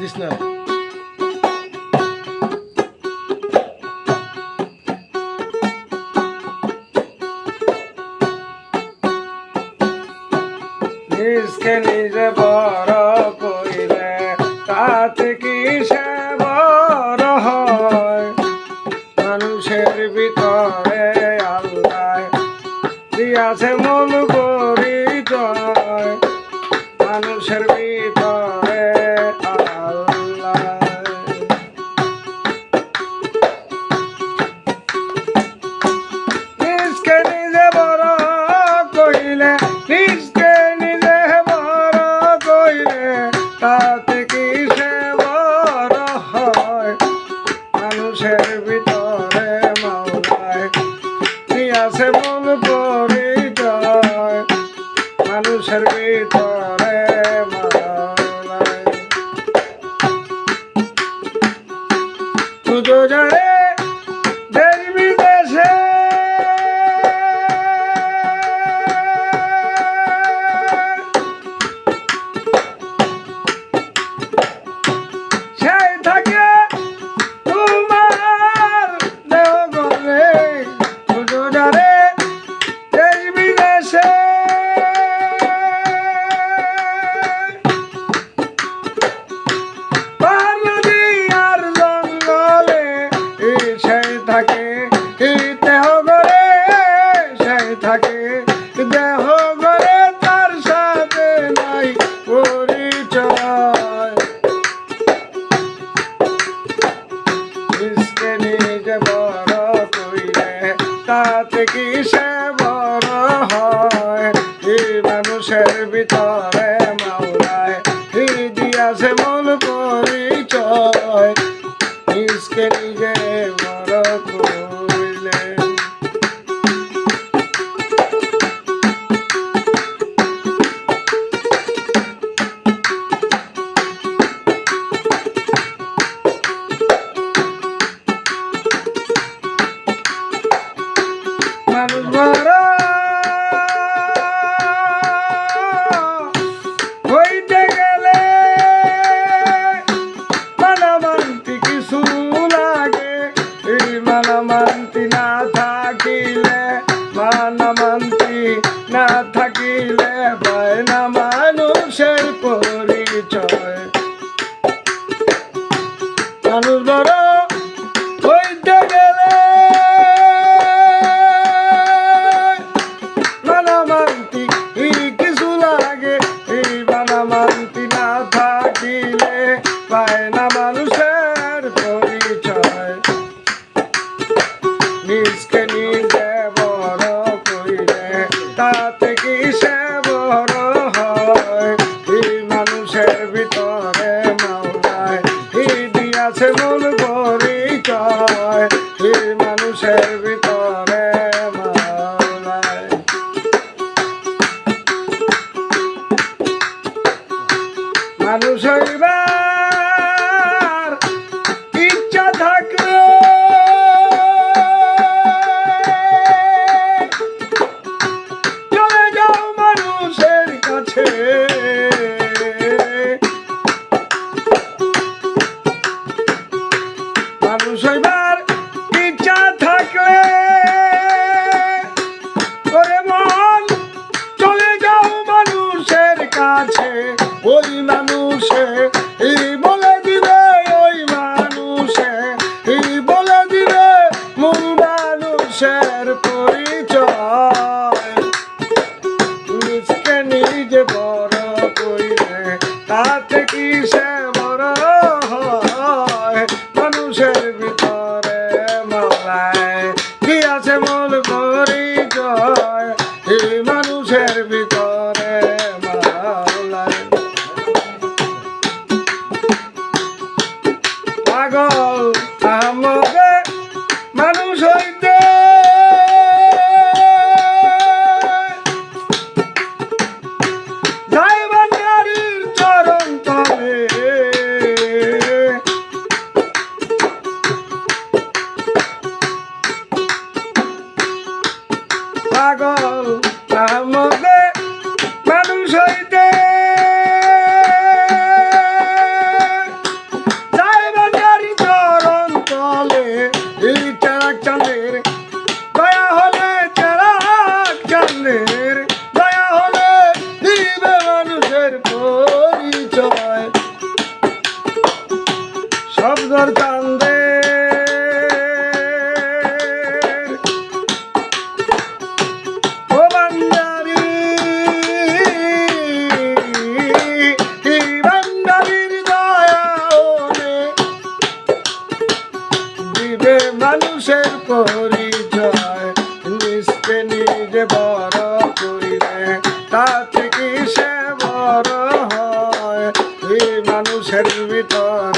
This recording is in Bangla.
দিস না। নিজকে নিজে বড় কইলে তাতে কি সে বড় হয়? মানুষের ভিতরে আল্লাহ দিয়াছে মূল পরিচয়, মানুষের ভিতরে আল্লাহ। নিজকে নিজে বড় কইলে, নিজকে নিজে বড় কইলে তাতে কি সে বড় হয়? মানুষের ভিতরে মাওলায় দিয়াছে মূল পরিচয়, মানুষের ভিতরে মাওলায়। তুজো যারে দেশ বিদেশে সেই থাকে তোমার দেহ গলে, তুজো যারে দেশ বিদেশে পাহাড় নদী আর জঙ্গলে সেই থাকে দেহ গলে, সেই থাকে দেহ গলে, তার সাথে নাই পরিচয়। নিজকে নিজে বড় কইলে তাতে কি সে বড় হয়? এই মানুষের ভিতরে মাওলায় দিয়াছে মূল পরিচয়, নিজকে নিজে বড় কইলে। মানুষ বড় হইতে গেলে মানামান্তি কিছু লাগে, এই মানামান্তি না থাকিলে, মানামান্তি না থাকিলে পায় না মানুষের পরিচয়। মানুষ বড় হইতে গেলে মানামান্তি কিছু লাগে, এই মানামান্তি না থাকিলে পায় না মানুষের পরিচয়। নিজকে নিজে বড় কইলে তাতে কি সে বড় হয়? এই মানুষের ভিতরে মাওলায় দিয়াছে মূল পরিচয়, এই মানুষের ভিতরে মাওলায়। মানুষ হইবার ইচ্ছা থাকলে চলে যাও মানুষের কাছে, মানুষ হইবার ইচ্ছা থাকলে ওরে মন চলে যাও মানুষের কাছে। ওই মানুষে বলে দিবে, ওই মানুষে বলে দিবে মূল মানুষের পরিচয়। নিজকে নিজে বড় কইলে তাতে কি সে বড় হয়? মানুষের ভিতরে মাওলায় দিয়াছে মূল পরিচয়, এই মানুষের ভিতরে মাওলায়। মানুষের পরিচয় শব্দর কান্দে ও বান্দারি বান্দারির দয়ানে দিবে মানুষের পরিচয় নিজকে নিজে বড় করিবে তা থেকে সে বড় হয় এই মানুষের ভিতর